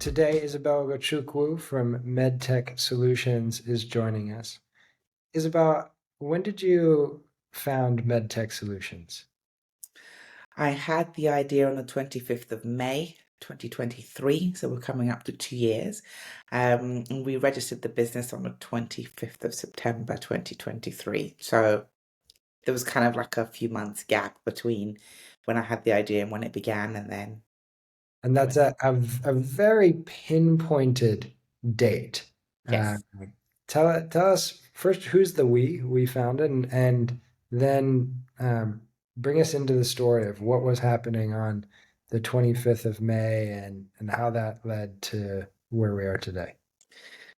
Today, Isabelle Ugochukwu from MedTech Solutions is joining us. Isabelle, when did you found MedTech Solutions? I had the idea on the 25th of May, 2023, so we're coming up to 2 years. And we registered the business on the 25th of September, 2023. So there was kind of like a few months gap between when I had the idea and when it began, and then And that's when, a very pinpointed date. Uh, yes. tell us first who's the we founded, and then bring us into the story of what was happening on the 25th of May and how that led to where we are today.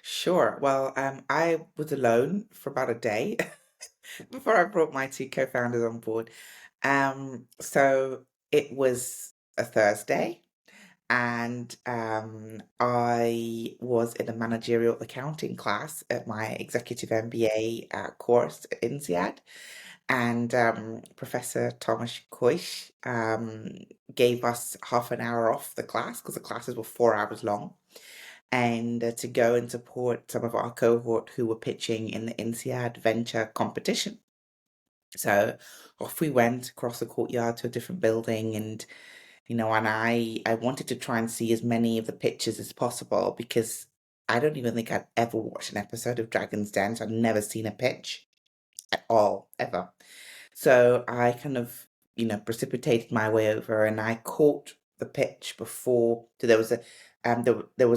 Sure. Well, I was alone for about a day before I brought my two co-founders on board. So it was a Thursday. And I was in a managerial accounting class at my executive MBA course at INSEAD, and Professor Thomas Koish gave us half an hour off the class because the classes were 4 hours long, and to go and support some of our cohort who were pitching in the INSEAD venture competition. So off we went across the courtyard to a different building, and I wanted to try and see as many of the pictures as possible because I don't even think I'd ever watched an episode of Dragon's Den. So I'd never seen a pitch at all, ever. So I kind of, precipitated my way over and I caught the pitch before. So there was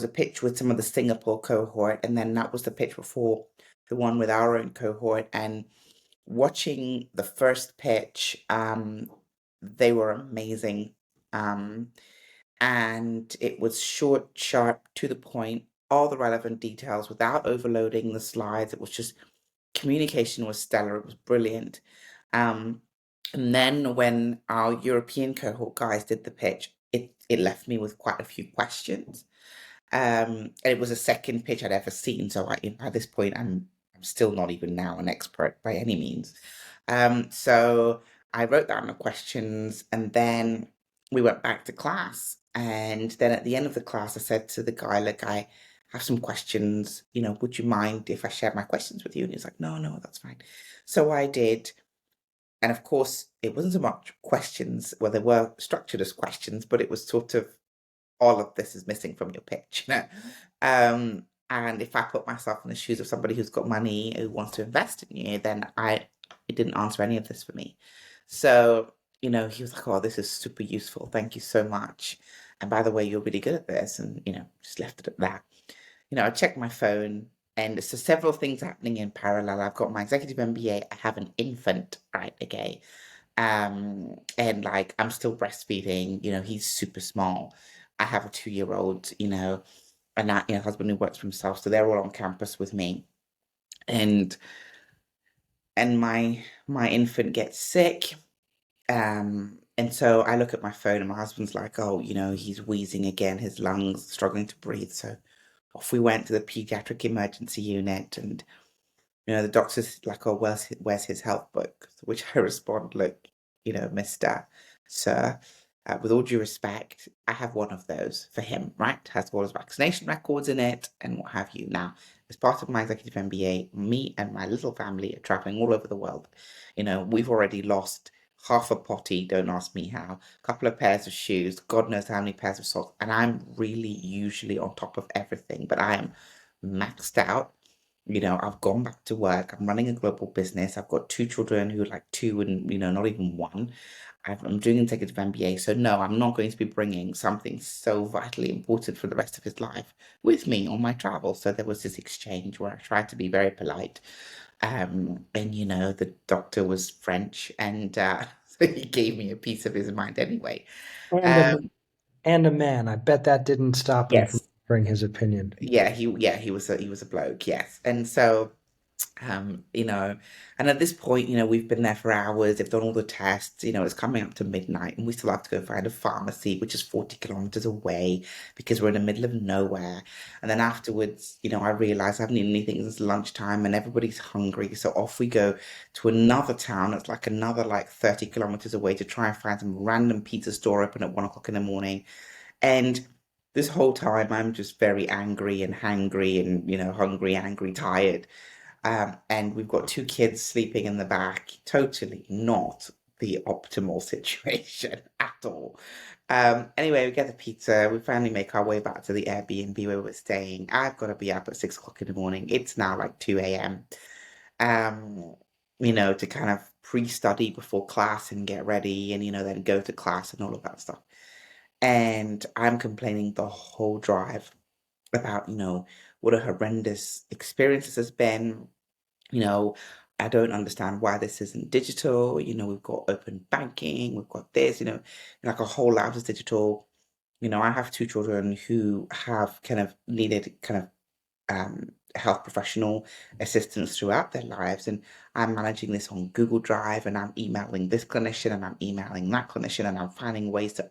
a pitch with some of the Singapore cohort, and then that was the pitch before the one with our own cohort. And watching the first pitch, they were amazing. Um, and it was short, sharp, to the point, all the relevant details without overloading the slides. It was just communication was stellar. It was brilliant. Um, and then when our European cohort guys did the pitch, it left me with quite a few questions. And it was a second pitch I'd ever seen, so at this point I'm still not even now an expert by any means. So I wrote down the questions, and then we went back to class. And then at the end of the class, I said to the guy, "Look, I have some questions. Would you mind if I share my questions with you?" And he's like, "No, no, that's fine." So I did. And of course, it wasn't so much questions, well, they were structured as questions, but it was sort of all of this is missing from your pitch. And if I put myself in the shoes of somebody who's got money who wants to invest in you, then it didn't answer any of this for me. So, he was like, "Oh, this is super useful. Thank you so much. And by the way, you're really good at this." And, just left it at that. I checked my phone, and so several things happening in parallel. I've got my executive MBA. I have an infant, right? Okay. And like I'm still breastfeeding, he's super small. I have a 2-year old, and that, husband who works for himself. So they're all on campus with me. And my infant gets sick. And so I look at my phone and my husband's like, "Oh, he's wheezing again, his lungs struggling to breathe." So off we went to the pediatric emergency unit, and the doctor's like, "Oh, where's his health book?" To which I respond, "Look, Mister, Sir, with all due respect, I have one of those for him, right? Has all his vaccination records in it and what have you." Now, as part of my executive MBA, me and my little family are traveling all over the world. We've already lost half a potty, don't ask me how, a couple of pairs of shoes, God knows how many pairs of socks, and I'm really usually on top of everything, but I am maxed out. I've gone back to work. I'm running a global business. I've got two children who are like two and, not even one. I'm doing executive MBA. So no, I'm not going to be bringing something so vitally important for the rest of his life with me on my travel. So there was this exchange where I tried to be very polite. And, the doctor was French, and so he gave me a piece of his mind anyway. And a, Um, and a man. I bet that didn't stop him from yes. offering his opinion. Yeah, he was a bloke, yes. And so and at this point, we've been there for hours, they've done all the tests, it's coming up to midnight, and we still have to go find a pharmacy, which is 40 kilometers away because we're in the middle of nowhere. And then afterwards, I realize I haven't eaten anything since lunchtime and everybody's hungry. So off we go to another town that's like another like 30 kilometers away to try and find some random pizza store open at 1 o'clock in the morning. And this whole time I'm just very angry and hangry and, hungry, angry, tired. And we've got two kids sleeping in the back. Totally not the optimal situation at all. Anyway, we get the pizza. We finally make our way back to the Airbnb where we're staying. I've got to be up at 6 o'clock in the morning. It's now like 2 a.m. Um, to kind of pre-study before class and get ready and, then go to class and all of that stuff. And I'm complaining the whole drive about, what a horrendous experience this has been. you know, I don't understand why this isn't digital. We've got open banking, we've got this, like a whole life is digital. I have two children who have kind of needed kind of health professional assistance throughout their lives. And I'm managing this on Google Drive and I'm emailing this clinician and I'm emailing that clinician and I'm finding ways to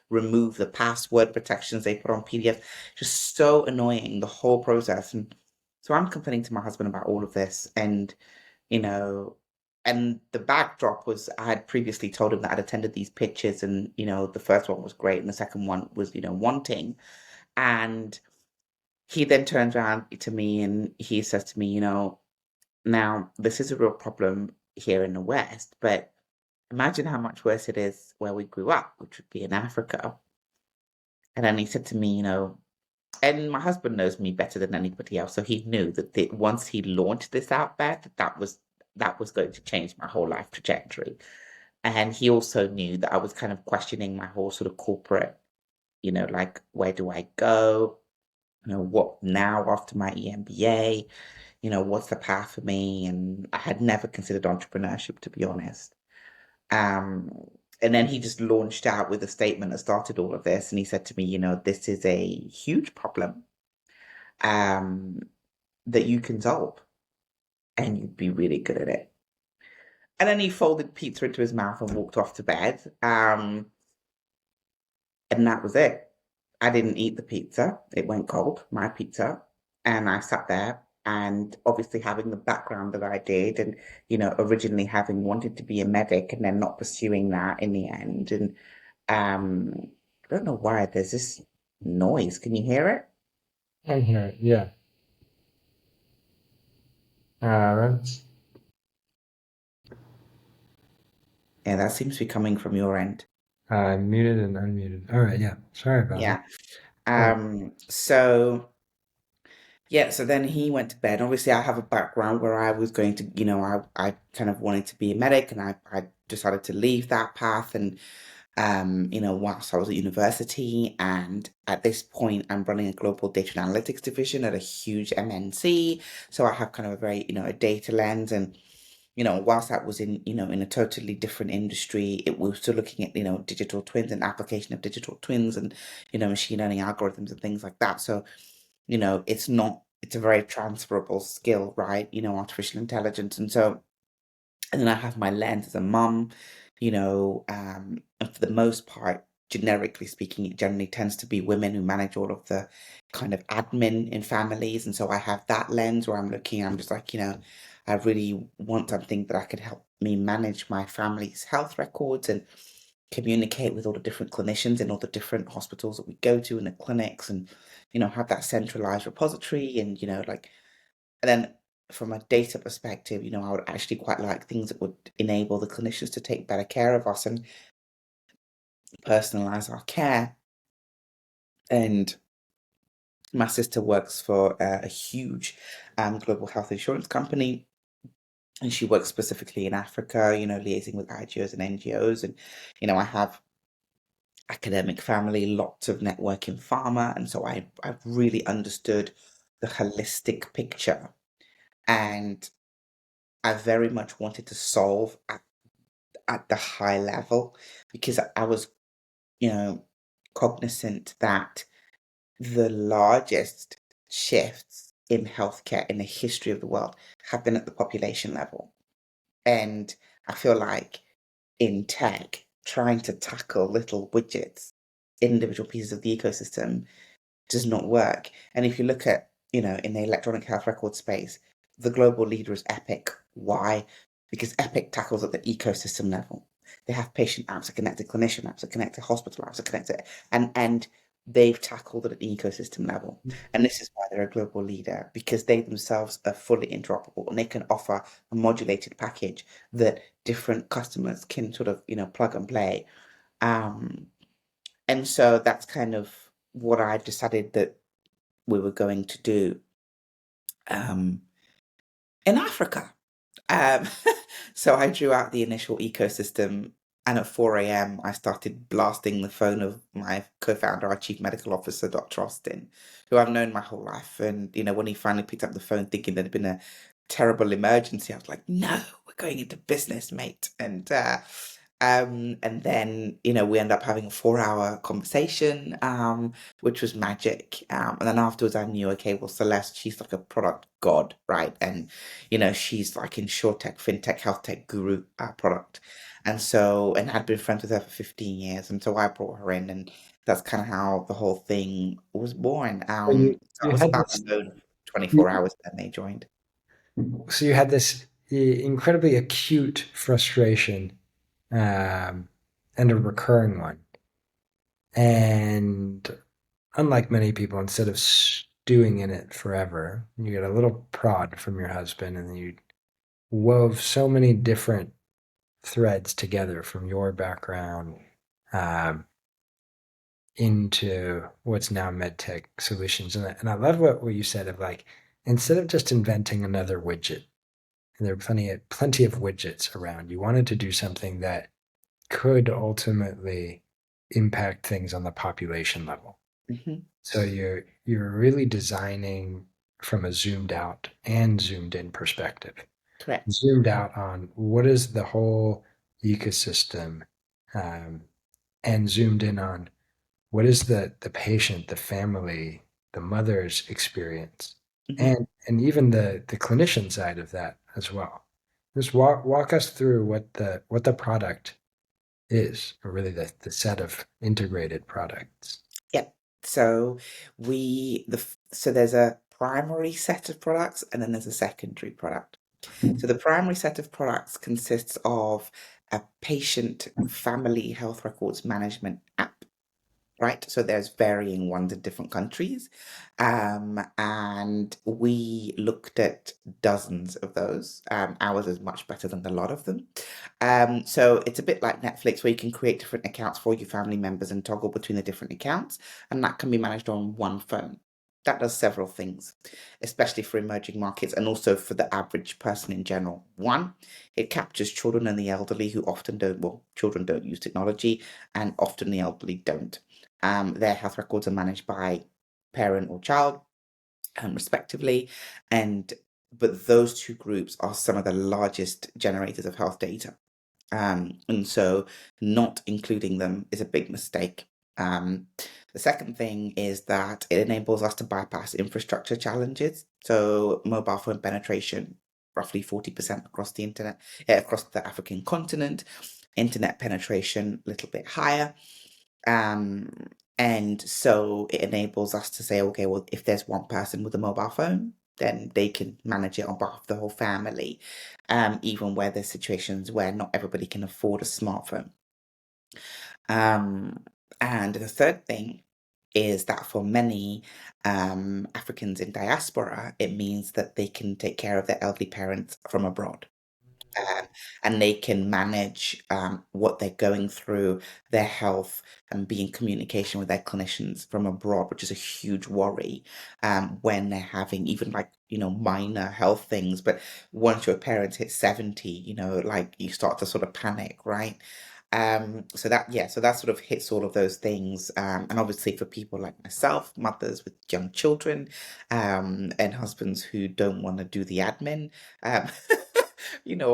remove the password protections they put on PDF. Just so annoying, the whole process. And so I'm complaining to my husband about all of this. You know, and the backdrop was I had previously told him that I'd attended these pitches and, the first one was great and the second one was, wanting. And he then turns around to me and he says to me, now this is a real problem here in the West, but imagine how much worse it is where we grew up, which would be in Africa. And then he said to me, and my husband knows me better than anybody else, so he knew that once he launched this out there, that was going to change my whole life trajectory. And he also knew that I was kind of questioning my whole sort of corporate, like where do I go? What now after my EMBA? What's the path for me? And I had never considered entrepreneurship, to be honest. Um, and then he just launched out with a statement that started all of this. And he said to me, this is a huge problem um, that you can solve and you'd be really good at it. And then he folded pizza into his mouth and walked off to bed. And that was it. I didn't eat the pizza. It went cold, my pizza. And I sat there and obviously having the background that I did and, originally having wanted to be a medic and then not pursuing that in the end. And I don't know why there's this noise. Can you hear it? I'm here. Yeah. That's Yeah, that seems to be coming from your end. muted and unmuted. All right. Yeah. Sorry about it. Yeah. All right. So yeah, so then he went to bed. Obviously, I have a background where I was going to, I kind of wanted to be a medic and I decided to leave that path and whilst I was at university. And at this point, I'm running a global data and analytics division at a huge MNC. So I have kind of a very, a data lens. And, whilst that was in a totally different industry, it was still looking at, digital twins and application of digital twins and, machine learning algorithms and things like that. So, it's a very transferable skill, right? Artificial intelligence. And then I have my lens as a mum, and for the most part, generically speaking, it generally tends to be women who manage all of the kind of admin in families. And so I have that lens where I'm just like, I really want something that I could help me manage my family's health records and communicate with all the different clinicians in all the different hospitals that we go to in the clinics and, have that centralized repository and, and then from a data perspective, I would actually quite like things that would enable the clinicians to take better care of us and personalize our care. And my sister works for a huge global health insurance company. And she works specifically in Africa, liaising with IGOs and NGOs. And, I have academic family, lots of network in pharma. And so I've really understood the holistic picture. And I very much wanted to solve at the high level because I was, you know, cognizant that the largest shifts in healthcare in the history of the world have been at the population level. And I feel like in tech, trying to tackle little widgets, individual pieces of the ecosystem does not work. And if you look at, in the electronic health record space, the global leader is Epic. Why? Because Epic tackles at the ecosystem level. They have patient apps that connect to clinician apps that connect to hospital apps that connect to and they've tackled it at the ecosystem level. And this is why they're a global leader, because they themselves are fully interoperable and they can offer a modulated package that different customers can sort of, plug and play. Um, and so that's kind of what I decided that we were going to do um, in Africa. Um, so I drew out the initial ecosystem, and at 4 a.m., I started blasting the phone of my co-founder, our chief medical officer, Dr. Austin, who I've known my whole life. And, when he finally picked up the phone thinking there'd been a terrible emergency, I was like, no, we're going into business, mate. And then, we end up having a 4 hour conversation, which was magic. And then afterwards, I knew, okay, well, Celeste, she's like a product god, right? And she's like insurtech, fintech, health tech guru product. And so, and had been friends with her for 15 years. And so I brought her in, and that's kind of how the whole thing was born. So So I was had about this. alone 24 You, hours, then they joined. so you had this incredibly acute frustration, um, and a recurring one. And unlike many people, instead of stewing in it forever, you get a little prod from your husband, and you wove so many different threads together from your background, um, into what's now MedTech Solutions. And I love what you said of like, instead of just inventing another widget, and there are plenty of widgets around, you wanted to do something that could ultimately impact things on the population level. Hmm. So you're really designing from a zoomed out and zoomed in perspective. Correct. Zoomed out on what is the whole ecosystem, um, and zoomed in on what is the patient, the family, the mother's experience, Hmm. and even the clinician side of that as well. Just walk us through what the product is, or really the set of integrated products. Yep. So so there's a primary set of products and then there's a secondary product. So the primary set of products consists of a patient family health records management app, right? So there's varying ones in different countries. And we looked at dozens of those. Ours is much better than a lot of them. So it's a bit like Netflix where you can create different accounts for your family members and toggle between the different accounts, and that can be managed on one phone. That does several things, especially for emerging markets and also for the average person in general. One, it captures children and the elderly who often don't, well, children don't use technology and often the elderly don't. Their health records are managed by parent or child, respectively, and but those two groups are some of the largest generators of health data. And so not including them is a big mistake. Um, the second thing is that it enables us to bypass infrastructure challenges. So mobile phone penetration, roughly 40% across the internet, across the African continent. Internet penetration, a little bit higher. Um, and so it enables us to say, okay, well, if there's one person with a mobile phone, then they can manage it on behalf of the whole family, even where there's situations where not everybody can afford a smartphone. Um, and the third thing is that for many Africans in diaspora, it means that they can take care of their elderly parents from abroad, um, and they can manage what they're going through, their health, and be in communication with their clinicians from abroad, which is a huge worry when they're having even like, minor health things. But once your parents hit 70, like you start to sort of panic, right? So that sort of hits all of those things. And obviously for people like myself, mothers with young children, and husbands who don't want to do the admin, um,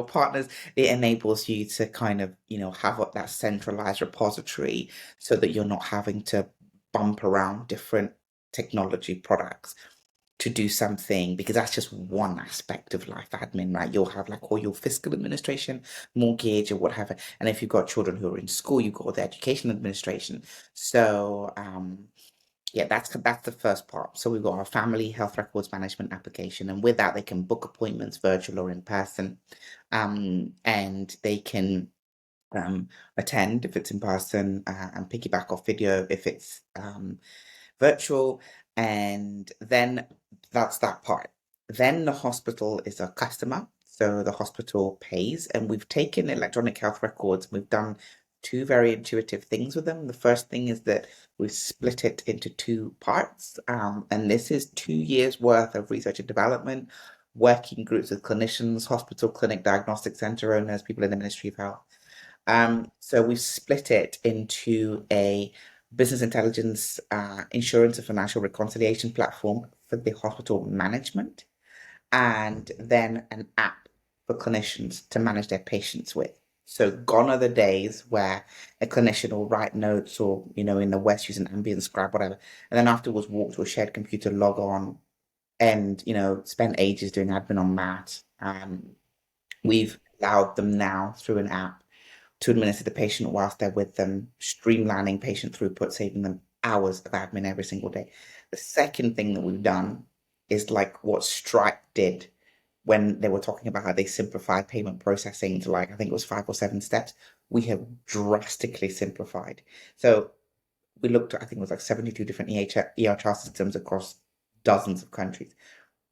partners, it enables you to kind of, have that centralized repository so that you're not having to bump around different technology products to do something, because that's just one aspect of life admin, right? You'll have like all your fiscal administration, mortgage or whatever. And if you've got children who are in school, you've got all the education administration. So yeah, that's the first part. So we've got our family health records management application, and with that, they can book appointments, virtual or in person, and they can attend if it's in person, and piggyback off video if it's virtual. And then that's that part. Then the hospital is a customer. So the hospital pays, and we've taken electronic health records. We've done two very intuitive things with them. The first thing is that we've split it into two parts, and this is 2 years worth of research and development, working groups with clinicians, hospital, clinic, diagnostic center owners, people in the Ministry of Health. So we've split it into a business intelligence, insurance and financial reconciliation platform for the hospital management, and then an app for clinicians to manage their patients with. So gone are the days where a clinician will write notes or, in the West using Ambient Scribe, whatever, and then afterwards walk to a shared computer, log on, and, spend ages doing admin on that. We've allowed them now through an app to administer the patient whilst they're with them, streamlining patient throughput, saving them hours of admin every single day. The second thing that we've done is like what Stripe did when they were talking about how they simplified payment processing to, like, I think it was 5 or 7 steps. We have drastically simplified. So we looked at, I think it was like 72 different EHR systems across dozens of countries.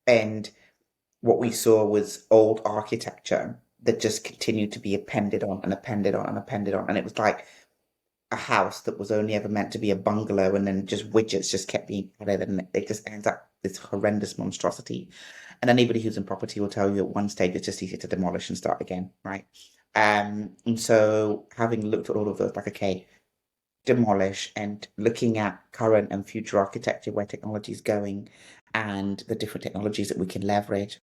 And what we saw was old architecture that just continued to be appended on and appended on and appended on. And it was like a house that was only ever meant to be a bungalow, and then just widgets just kept being added, and it just ends up this horrendous monstrosity. And anybody who's in property will tell you at one stage it's just easier to demolish and start again, right? And so having looked at all of those, like, okay, demolish, and looking at current and future architecture, where technology is going and the different technologies that we can leverage,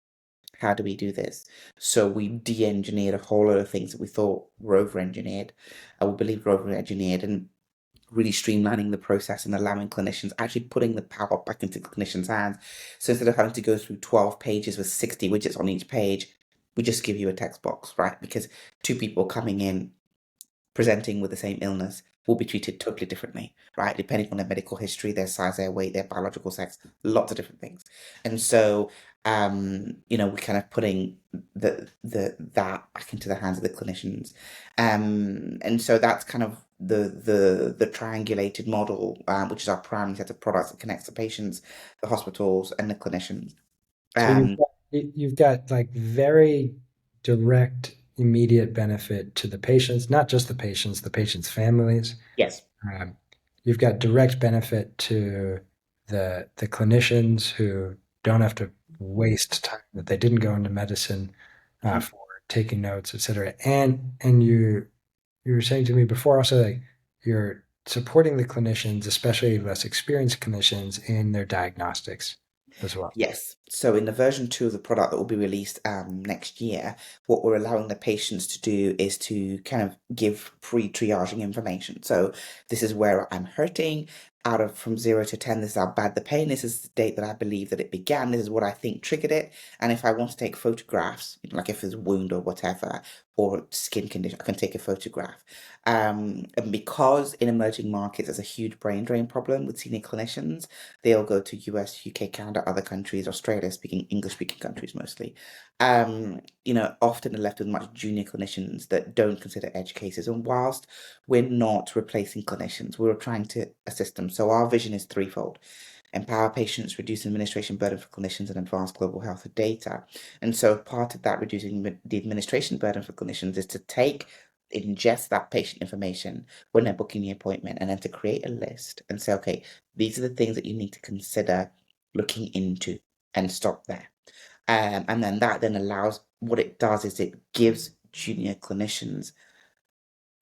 how do we do this? So we de-engineered a whole lot of things that we thought were over-engineered. We believe were over-engineered, and really streamlining the process and allowing clinicians, actually putting the power back into clinicians' hands. So instead of having to go through 12 pages with 60 widgets on each page, we just give you a text box, right? Because two people coming in presenting with the same illness will be treated totally differently, right? Depending on their medical history, their size, their weight, their biological sex, lots of different things. And so, we're kind of putting that back into the hands of the clinicians. And so that's kind of the triangulated model, which is our primary set of products that connects the patients, the hospitals, and the clinicians. So Um, you've got like very direct, immediate benefit to the patients, not just the patients' families. yes. Um, you've got direct benefit to the clinicians who don't have to waste time that they didn't go into medicine Mhm. for taking notes, et cetera. And you were saying to me before also, like, you're supporting the clinicians, especially less experienced clinicians, in their diagnostics as well. Yes. So in the version 2 of the product that will be released next year, what we're allowing the patients to do is to kind of give pre-triaging information. So this is where I'm hurting. Out of from 0 to 10, this is how bad the pain is. This is the date that I believe that it began. This is what I think triggered it. And if I want to take photographs, like if there's a wound or whatever, or skin condition, I can take a photograph. And because in emerging markets there's a huge brain drain problem with senior clinicians, they'll go to US, UK, Canada, other countries, Australia, speaking English speaking countries mostly. Often they're left with much junior clinicians that don't consider edge cases. And whilst we're not replacing clinicians, we're trying to assist them. So our vision is threefold: empower patients, reduce administration burden for clinicians, and advance global health data. And so part of that, reducing the administration burden for clinicians, is to ingest that patient information when they're booking the appointment, and then to create a list and say, okay, these are the things that you need to consider looking into, and stop there. And then that then allows, what it does is it gives junior clinicians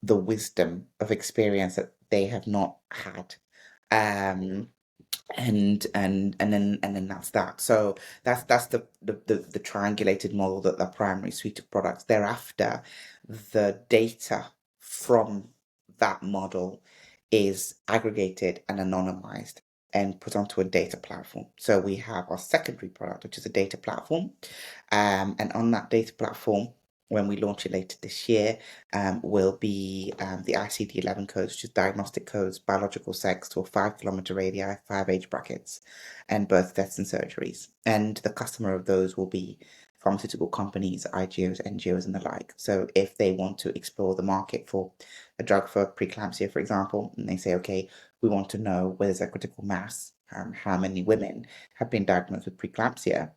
the wisdom of experience that they have not had. Um, and then that's that. So that's the triangulated model, that the primary suite of products. Thereafter, the data from that model is aggregated and anonymized and put onto a data platform. So we have our secondary product, which is a data platform, and on that data platform, when we launch it later this year, will be the ICD-11 codes, which is diagnostic codes, biological sex to a 5 kilometer radii, 5 age brackets, and birth, deaths, and surgeries. And the customer of those will be pharmaceutical companies, IGOs, NGOs, and the like. So if they want to explore the market for a drug for preeclampsia, for example, and they say, okay, we want to know where there's a critical mass, how many women have been diagnosed with preeclampsia,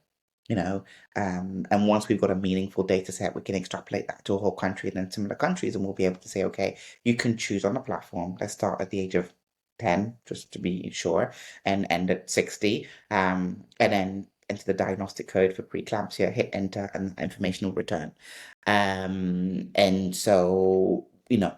and once we've got a meaningful data set, we can extrapolate that to a whole country and then similar countries, and we'll be able to say, okay, you can choose on the platform. Let's start at the age of 10, just to be sure, and end at 60, and then enter the diagnostic code for preeclampsia, hit enter, and information will return. And so,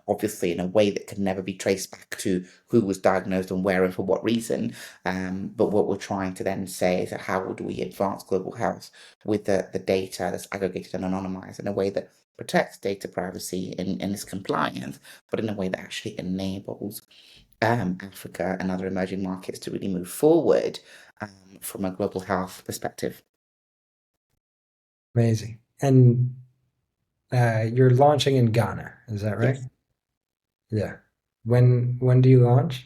obviously in a way that can never be traced back to who was diagnosed and where and for what reason. But what we're trying to then say is that how would we advance global health with the data that's aggregated and anonymized in a way that protects data privacy and is compliant, but in a way that actually enables Africa and other emerging markets to really move forward from a global health perspective. Amazing. And you're launching in Ghana, is that right? Yes. Yeah. When do you launch?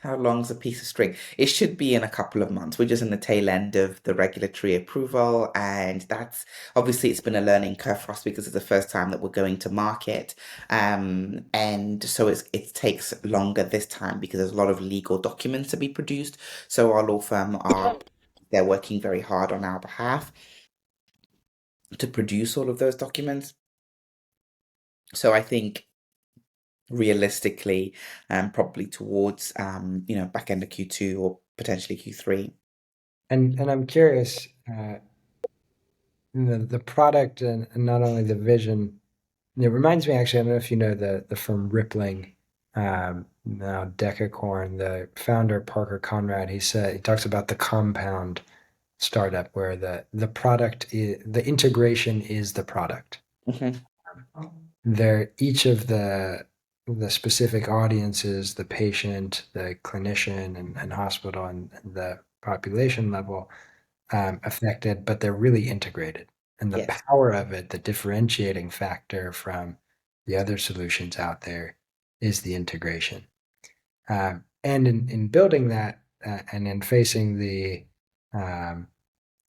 How long's a piece of string? It should be in a couple of months. We're just in the tail end of the regulatory approval, and that's obviously it's been a learning curve for us because it's the first time that we're going to market. And so it takes longer this time because there's a lot of legal documents to be produced. So our law firm they're working very hard on our behalf to produce all of those documents. So I think realistically, probably towards back end of Q2 or potentially Q3. And I'm curious, the product and not only the vision. It reminds me actually. I don't know if you know the firm Rippling, now Decacorn. The founder Parker Conrad. He talks about the compound startup where the product is the integration is the product. Hmm. They're each of the specific audiences, the patient, the clinician, and hospital, and the population level affected, but they're really integrated. And the Yes. power of it, the differentiating factor from the other solutions out there, is the integration. And in building that and in facing the um,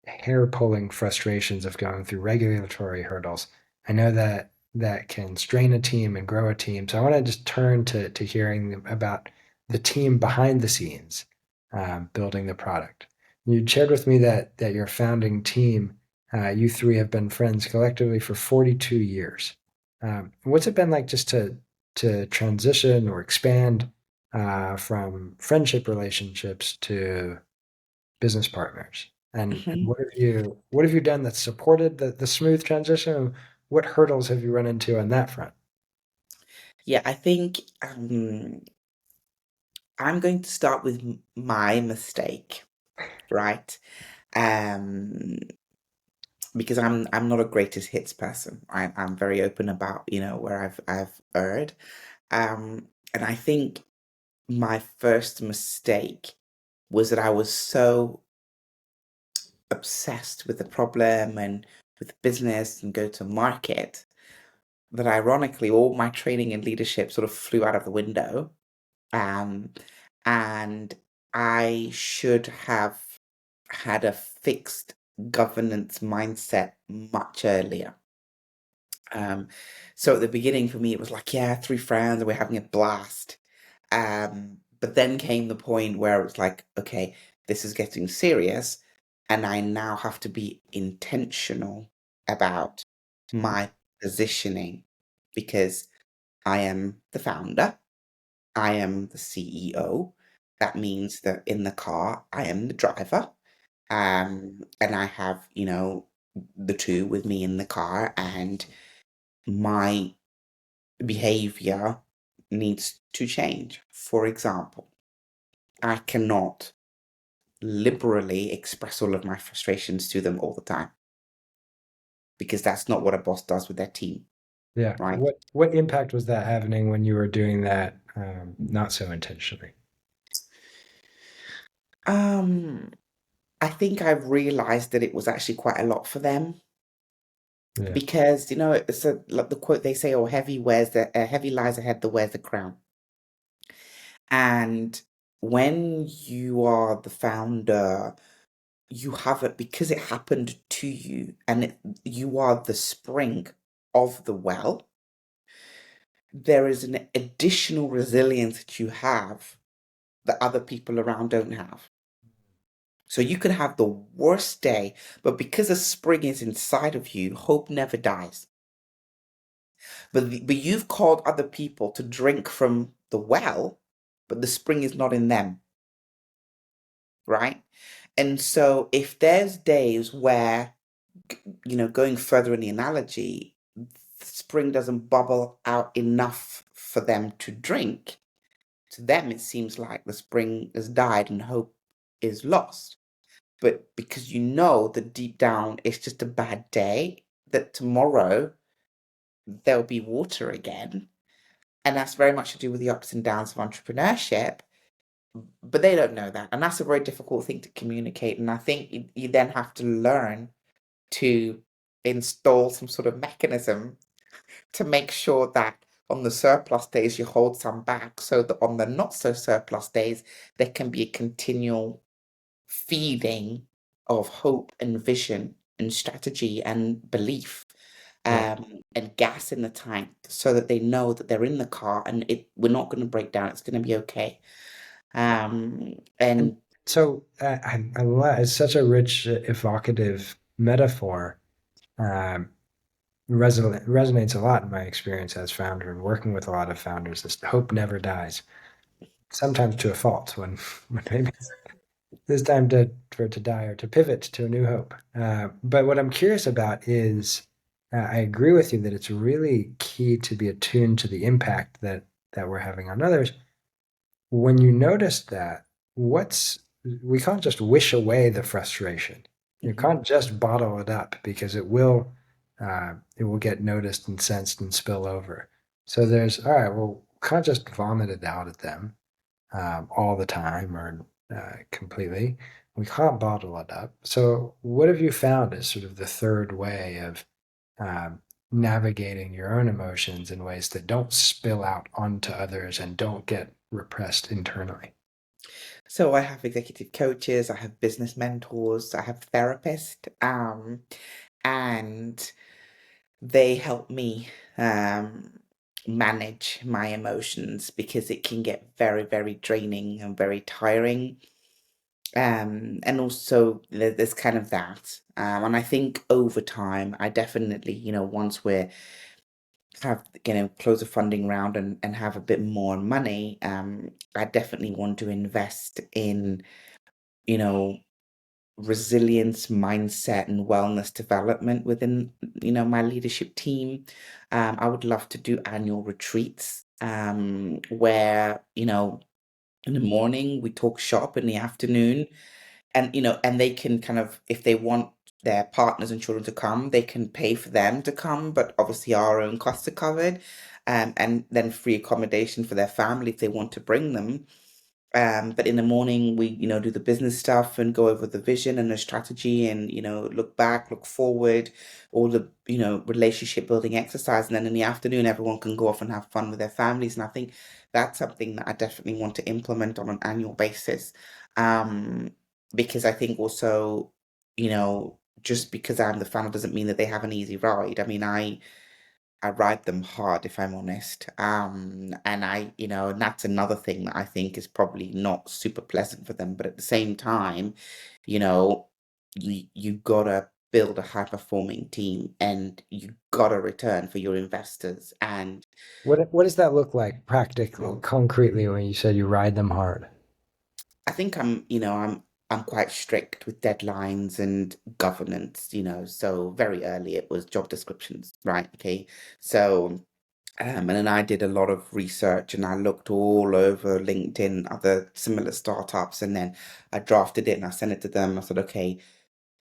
hair pulling frustrations of going through regulatory hurdles, I know that that can strain a team and grow a team. So I want to just turn to hearing about the team behind the scenes building the product. You shared with me that your founding team, you three have been friends collectively for 42 years. What's it been like just to transition or expand from friendship relationships to business partners? And Hmm. what have you done that supported the smooth transition? What hurdles have you run into on that front? Yeah, I think I'm going to start with my mistake, right? Um, because I'm not a greatest hits person. I'm very open about where I've erred, and I think my first mistake was that I was so obsessed with the problem and with business and go to market that ironically all my training and leadership sort of flew out of the window. Um, and I should have had a fixed governance mindset much earlier. Um, so at the beginning for me, it was like, yeah, three friends and we're having a blast. But then came the point where it was like, okay, this is getting serious, and I now have to be intentional about my positioning because I am the founder, I am the CEO. That means that in the car, I am the driver. And I have, the two with me in the car, and my behavior needs to change. For example, I cannot liberally express all of my frustrations to them all the time because that's not what a boss does with their team, Yeah. right? What impact was that having when you were doing that not so intentionally? Um, I think I've realized that it was actually quite a lot for them Yeah. because it's like the quote they say, "Oh, heavy lies ahead that wears the crown." And when you are the founder you have it because it happened to you, and you are the spring of the well. There is an additional resilience that you have that other people around don't have. So you can have the worst day, but because a spring is inside of you, hope never dies. But you've called other people to drink from the well, but the spring is not in them, right? And so if there's days where, going further in the analogy, the spring doesn't bubble out enough for them to drink, to them it seems like the spring has died and hope is lost. But because you know that deep down it's just a bad day, that tomorrow there'll be water again. And that's very much to do with the ups and downs of entrepreneurship. But they don't know that. And that's a very difficult thing to communicate. And I think you then have to learn to install some sort of mechanism to make sure that on the surplus days you hold some back so that on the not so surplus days there can be a continual feeding of hope and vision and strategy and belief, Yeah. and gas in the tank so that they know that they're in the car and we're not going to break down. It's going to be okay. And And so I love, it's such a rich, evocative metaphor. Um, resonates a lot in my experience as founder and working with a lot of founders. This hope never dies. Sometimes to a fault when maybe it's time for it to die or to pivot to a new hope. But what I'm curious about is, I agree with you that it's really key to be attuned to the impact that we're having on others. When you notice that, what's we can't just wish away the frustration. You mhm. can't just bottle it up because it will get noticed and sensed and spill over. So there's all right. Well, can't just vomit it out at them all the time or completely. We can't bottle it up. So what have you found as sort of the third way of um, navigating your own emotions in ways that don't spill out onto others and don't get repressed internally? So I have executive coaches, I have business mentors, I have therapists, and they help me manage my emotions because it can get very, very draining and very tiring. And also there's kind of that. And I think over time, I definitely, once we're have, close a funding round and have a bit more money, I definitely want to invest in, you know, resilience mindset and wellness development within my leadership team. I would love to do annual retreats, where in the morning we talk shop, in the afternoon, and and they can kind of, if they want their partners and children to come, they can pay for them to come, but obviously our own costs are covered, and then free accommodation for their family if they want to bring them. But in the morning, we, do the business stuff and go over the vision and the strategy and, look back, look forward, all the, relationship building exercise. And then in the afternoon, everyone can go off and have fun with their families. And I think that's something that I definitely want to implement on an annual basis. Um, because I think also, just because I'm the founder doesn't mean that they have an easy ride. I mean, I ride them hard, if I'm honest. And and that's another thing that I think is probably not super pleasant for them. But at the same time, you know, you gotta build a high performing team and you gotta return for your investors. And What does that look like practically, concretely, when you said you ride them hard? I think I'm quite strict with deadlines and governance, so very early it was job descriptions, right? Okay. So and then I did a lot of research and I looked all over LinkedIn, other similar startups, and then I drafted it and I sent it to them. I said, okay,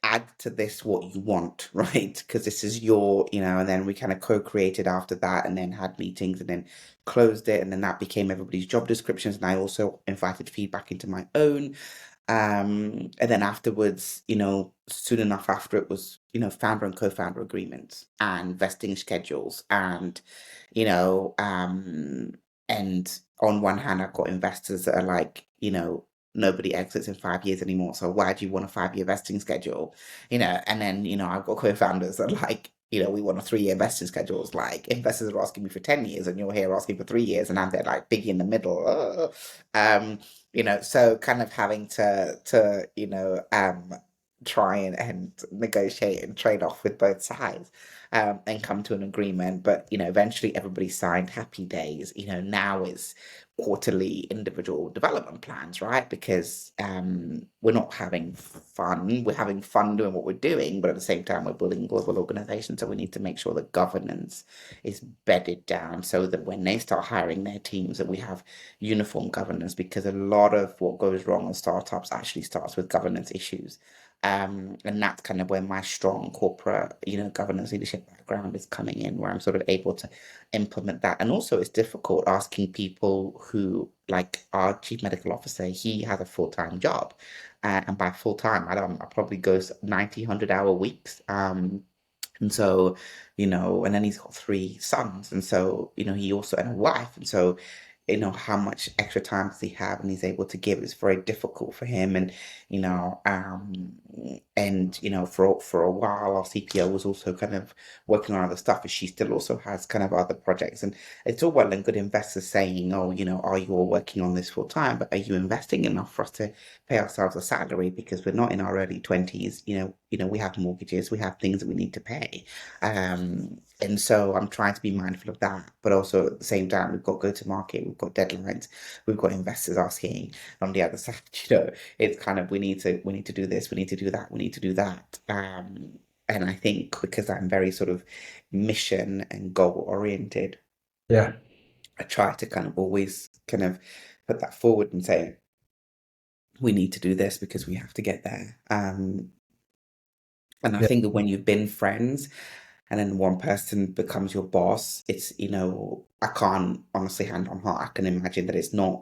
add to this what you want, right? Because this is your, and then we kind of co-created after that and then had meetings and then closed it. And then that became everybody's job descriptions. And I also invited feedback into my own. And then afterwards, soon enough after it was, founder and co-founder agreements and vesting schedules and, you know, um, and on one hand, I've got investors that are like, nobody exits in 5 years anymore. So why do you want a 5 year vesting schedule? And then, I've got co-founders that like, we want a 3 year vesting schedules. Like investors are asking me for 10 years and you're here asking for 3 years and I'm there like big in the middle. So kind of having to try and negotiate and trade off with both sides, and come to an agreement. But, eventually everybody signed happy days. Now it's quarterly individual development plans, right? Because we're not having fun. We're having fun doing what we're doing, but at the same time, we're building global organizations. So we need to make sure that governance is bedded down so that when they start hiring their teams, that we have uniform governance, because a lot of what goes wrong in startups actually starts with governance issues. And that's kind of where my strong corporate, governance leadership background is coming in, where I'm sort of able to implement that. And also, it's difficult asking people who, like our chief medical officer, he has a full-time job. And by full-time, I probably goes 90, 100-hour weeks. And so, and then he's got three sons. And so, he also, and a wife. And so, how much extra time does he have and he's able to give is very difficult for him. And, you know, um, for a while, our CPO was also kind of working on other stuff, and she still also has kind of other projects. And it's all well and good investors saying, oh, are you all working on this full time? But are you investing enough for us to pay ourselves a salary? Because we're not in our early 20s. We have mortgages, we have things that we need to pay. And so I'm trying to be mindful of that, but also at the same time, we've got go to market, we've got deadlines, we've got investors asking on the other side. It's kind of we need to do this, we need to do that, we need to do that. And I think because I'm very sort of mission and goal oriented, Yeah. I try to kind of always kind of put that forward and say, we need to do this because we have to get there. And I Yeah. think that when you've been friends and then one person becomes your boss, it's, I can't honestly, hand on heart, I can imagine that it's not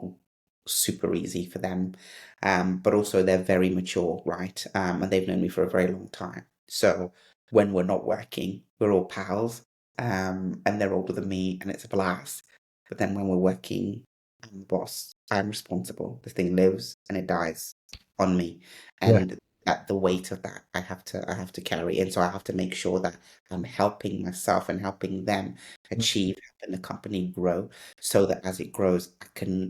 super easy for them. But also they're very mature, right? And they've known me for a very long time. So when we're not working, we're all pals, and they're older than me and it's a blast. But then when we're working, I'm the boss, I'm responsible. The thing lives and it dies on me. Yeah. And at the weight of that, I have to carry. And so I have to make sure that I'm helping myself and helping them achieve, helping the company grow, so that as it grows,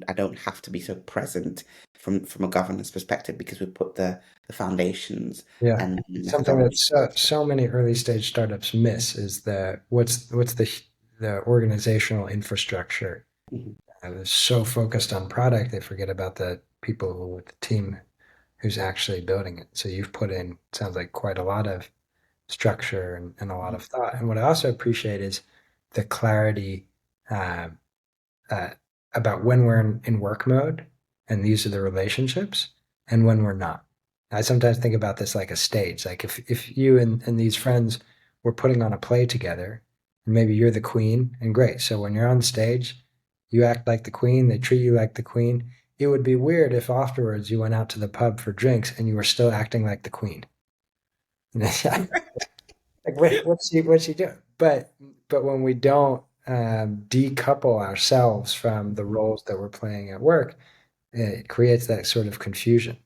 I don't have to be so present from a governance perspective, because we put the foundations Yeah. and the Something that methodology. so many early stage startups miss is what's the organizational infrastructure. Mhm. They're so focused on product, they forget about the people with the team who's actually building it. So you've put in, sounds like, quite a lot of structure and a lot of thought. And what I also appreciate is the clarity uh, uh, about when we're in work mode and these are the relationships, and when we're not. I sometimes think about this like a stage. Like if you and these friends were putting on a play together, and maybe you're the queen, and great. So when you're on stage, you act like the queen, they treat you like the queen. It would be weird if afterwards you went out to the pub for drinks and you were still acting like the queen. Like, what's she doing? But when we don't decouple ourselves from the roles that we're playing at work, it creates that sort of confusion.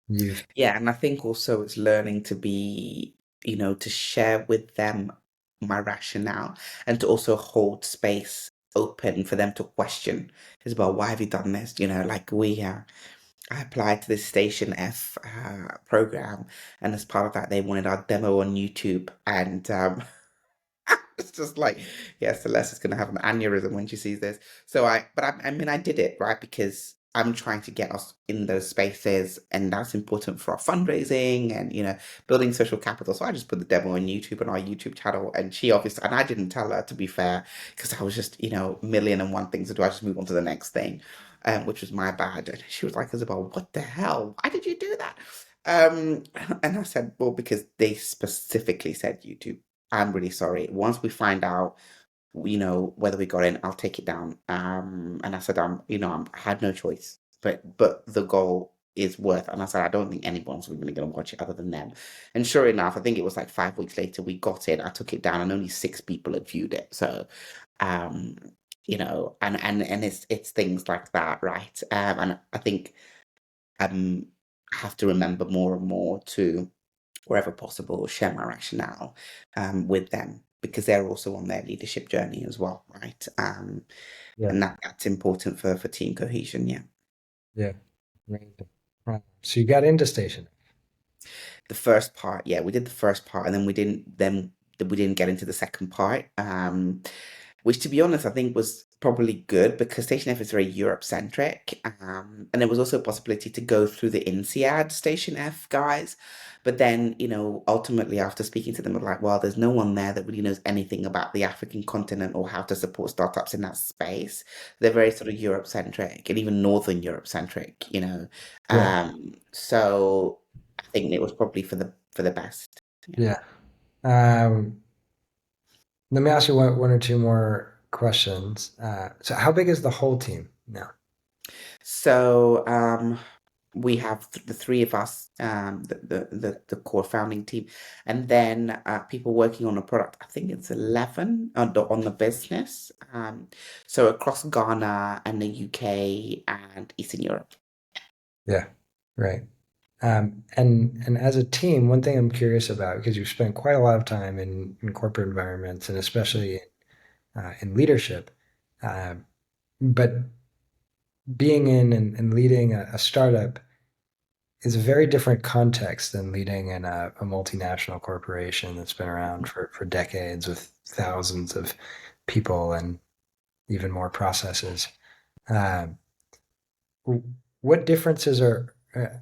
You've Yeah, and I think also it's learning to be, to share with them my rationale, and to also hold space open for them to question. It's about, why have you done this? Like I applied to this Station F program, and as part of that, they wanted our demo on YouTube, and it's just like, yeah, Celeste is going to have an aneurysm when she sees this. But I did it, right? Because I'm trying to get us in those spaces, and that's important for our fundraising and, building social capital. So I just put the demo on YouTube, on our YouTube channel, and she obviously, and I didn't tell her, to be fair, because I was just, million and one things to do. I just move on to the next thing, which was my bad. And she was like, Isabel, what the hell? Why did you do that? Um, and I said, well, because they specifically said YouTube. I'm really sorry. Once we find out, whether we got in, I'll take it down. And I said, I had no choice, but the goal is worth. And I said, I don't think anyone's really going to watch it other than them. And sure enough, I think it was like 5 weeks later, we got it. I took it down, and only 6 people had viewed it. So, um, and it's things like that, right? And I think I have to remember more and more to, wherever possible, share my rationale with them because they're also on their leadership journey as well, right? Yeah. And that's important for team cohesion, yeah. Yeah. Right. So you got into station. The first part, yeah, we did the first part, and then we didn't get into the second part. Which, to be honest, I think was probably good because Station F is very Europe centric. And there was also a possibility to go through the INSEAD Station F guys. But then, ultimately, after speaking to them, we're like, well, there's no one there that really knows anything about the African continent or how to support startups in that space. They're very sort of Europe centric and even Northern Europe centric. Yeah. So I think it was probably for the best. Yeah. Yeah. Um, Let me ask you one or two more questions. So how big is the whole team now? So we have the three of us, the core founding team, and then people working on a product. I think it's 11 on the business. So across Ghana and the UK and Eastern Europe. Yeah. Right. And as a team, one thing I'm curious about, because you've spent quite a lot of time in corporate environments and especially in leadership, uh, but being in and leading a startup is a very different context than leading in a multinational corporation that's been around for decades with thousands of people and even more processes. Um, what differences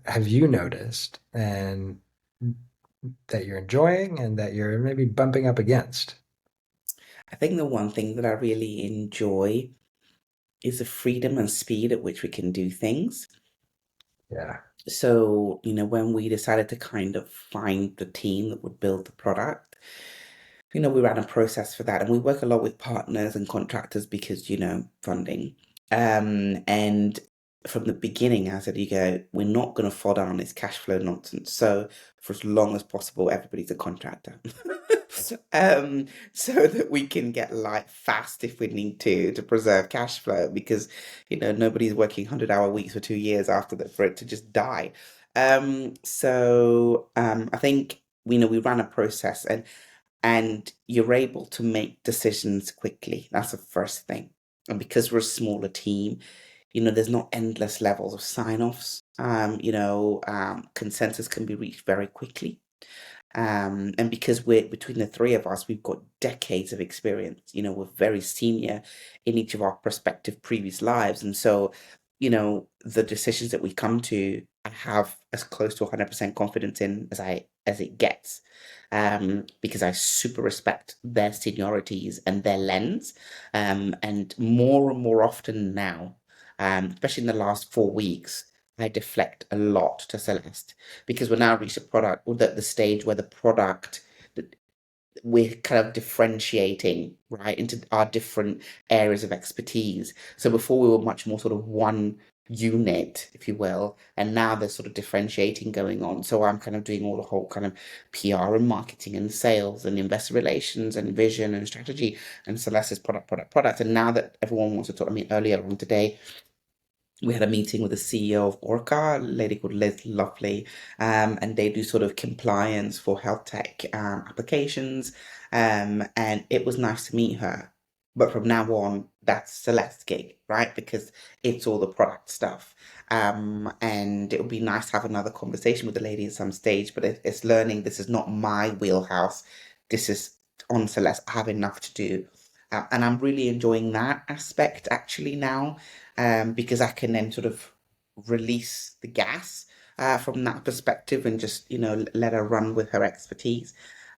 have you noticed and that you're enjoying and that you're maybe bumping up against? I think the one thing that I really enjoy is the freedom and speed at which we can do things. Yeah, So, when we decided to kind of find the team that would build the product, we ran a process for that, and we work a lot with partners and contractors because, funding. And from the beginning, I said, we're not going to fall down on this cash flow nonsense. So for as long as possible, everybody's a contractor. So that we can get light fast if we need to preserve cash flow because, nobody's working 100-hour weeks for 2 years after that for it to just die. So I think, we ran a process and you're able to make decisions quickly. That's the first thing. And because we're a smaller team, there's not endless levels of sign-offs. Consensus can be reached very quickly. And because we're between the three of us, we've got decades of experience. We're very senior in each of our prospective previous lives. And so, the decisions that we come to, I have as close to 100% confidence in as it gets. Because I super respect their seniorities and their lens. And more and more often now, especially in the last 4 weeks, I deflect a lot to Celeste because we're now reached a product or the stage where the product we're kind of differentiating right into our different areas of expertise. So before we were much more sort of one unit, if you will, and now there's sort of differentiating going on. So I'm kind of doing all the whole kind of PR and marketing and sales and investor relations and vision and strategy and Celeste's product. And now that everyone wants to talk, I mean, earlier on today, we had a meeting with the CEO of Orca, a lady called Liz Lovely, and they do sort of compliance for health tech applications. And it was nice to meet her. But from now on, that's Celeste's gig, right? Because it's all the product stuff. And it would be nice to have another conversation with the lady at some stage, but it's learning this is not my wheelhouse. This is on Celeste. I have enough to do. And I'm really enjoying that aspect actually now because I can then sort of release the gas from that perspective and just, let her run with her expertise.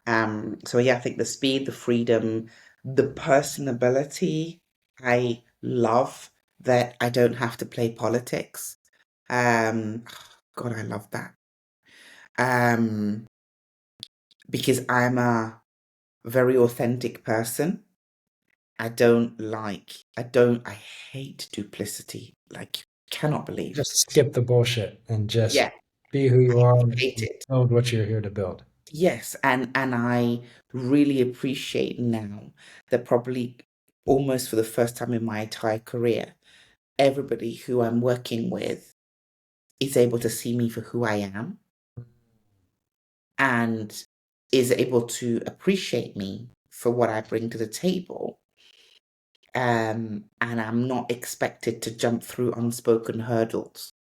So yeah, I think the speed, the freedom, the personability, I love that I don't have to play politics. Um, God, I love that. Um, because I'm a very authentic person. I hate duplicity. Like, you cannot believe. just skip the bullshit and just Yeah, be who you are hate and it. build what you're here to build. Yes, and I really appreciate now that probably almost for the first time in my entire career, everybody who I'm working with is able to see me for who I am and is able to appreciate me for what I bring to the table. And I'm not expected to jump through unspoken hurdles.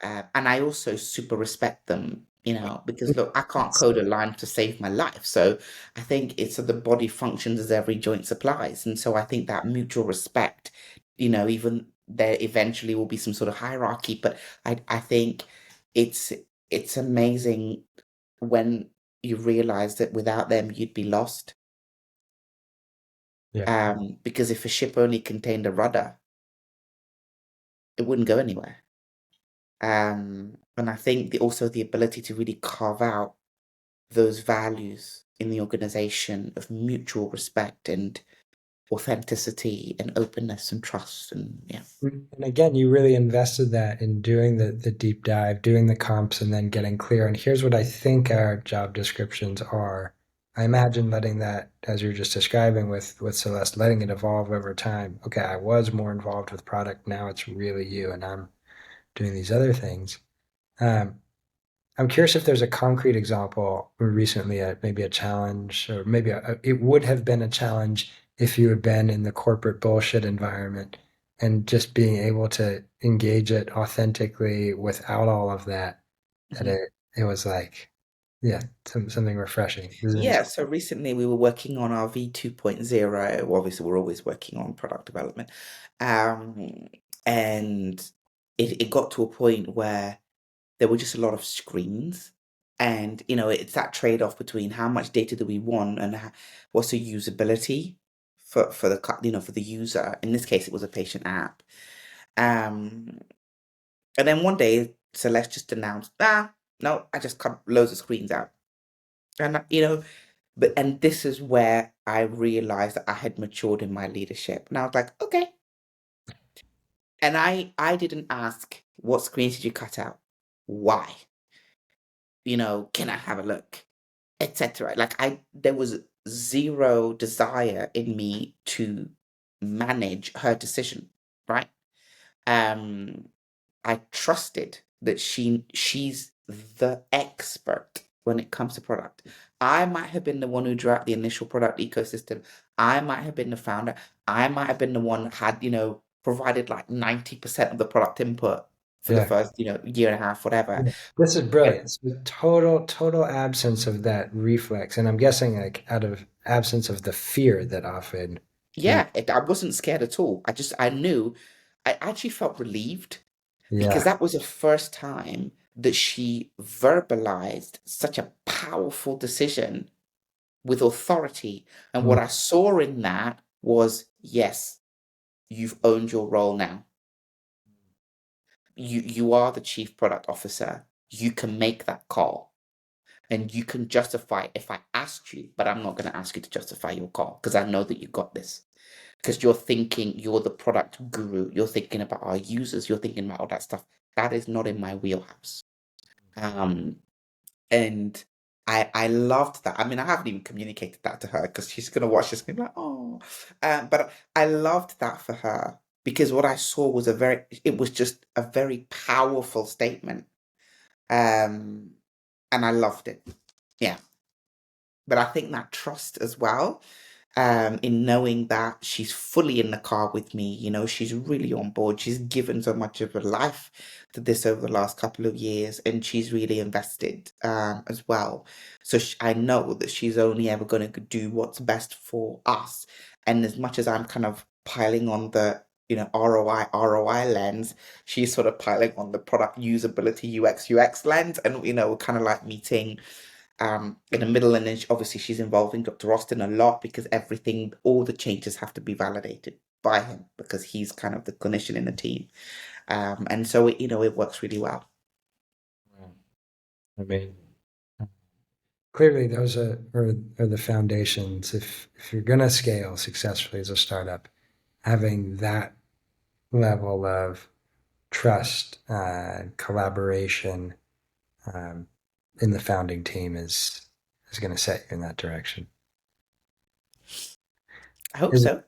And I also super respect them, because look, I can't It's- code a line to save my life. So I think it's that the body functions as every joint supplies. And so I think that mutual respect, even there eventually will be some sort of hierarchy, but I think it's it's amazing when you realize that without them you'd be lost. yeah. Because if a ship only contained a rudder, it wouldn't go anywhere. And I think also the ability to really carve out those values in the organization of mutual respect and authenticity and openness and trust and yeah. And again, you really invested that in doing the deep dive, doing the comps, and then getting clear. And here's what I think our job descriptions are. I imagine letting that, as you're just describing with Celeste, letting it evolve over time. Okay, I was more involved with product. Now it's really you, and I'm doing these other things. Um, I'm curious if there's a concrete example recently, maybe a challenge, or maybe it would have been a challenge if you had been in the corporate bullshit environment and just being able to engage it authentically without all of that, that Mhm. it was like, yeah, something refreshing. This is Yeah, so recently we were working on our V 2.0. Well, obviously, we're always working on product development. Um, and it got to a point where there were just a lot of screens. And, it's that trade-off between how much data do we want and what's the usability for for the user. In this case, it was a patient app. Um, and then one day, Celeste just announced, no, I just cut loads of screens out. And, and this is where I realized that I had matured in my leadership. And I was like, okay. And I didn't ask, what screens did you cut out? Why? Can I have a look? Etc. Like there was zero desire in me to manage her decision, right? Um, I trusted that she's the expert when it comes to product. I might have been the one who drew out the initial product ecosystem. I might have been the founder. I might have been the one had, provided like 90% of the product input for the yeah. first, year and a half, whatever. Yeah. This is brilliant. And It's the total absence of that reflex, and I'm guessing like out of absence of the fear that often we, yeah, I wasn't scared at all. I knew, I actually felt relieved because yeah. that was the first time that she verbalized such a powerful decision with authority. And what Mm. I saw in that was, yes, you've owned your role now. You are the chief product officer. You can make that call and you can justify if I asked you, but I'm not going to ask you to justify your call because I know that you got this. Because you're thinking you're the product guru, you're thinking about our users, you're thinking about all that stuff. That is not in my wheelhouse. Um, and I loved that. I mean, I haven't even communicated that to her because she's gonna watch this and be like, oh. But I loved that for her because what I saw was it was just a very powerful statement. Um, and I loved it. Yeah. But I think that trust as well, in knowing that she's fully in the car with me, she's really on board. She's given so much of her life to this over the last couple of years, and she's really invested as well. So I know that she's only ever going to do what's best for us. And as much as I'm kind of piling on the ROI lens, she's sort of piling on the product usability UX lens, and we're kind of like meeting in the middle, and then obviously she's involving Dr. Austin a lot because all the changes have to be validated by him because he's kind of the clinician in the team, and so it works really well. I mean, clearly those are the foundations. If you're gonna scale successfully as a startup, having that level of trust, collaboration um, in the founding team is going to set you in that direction. I hope Is so.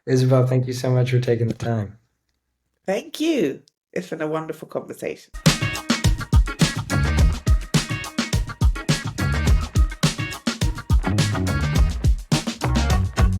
Isabel, thank you so much for taking the time. Thank you. It's been a wonderful conversation.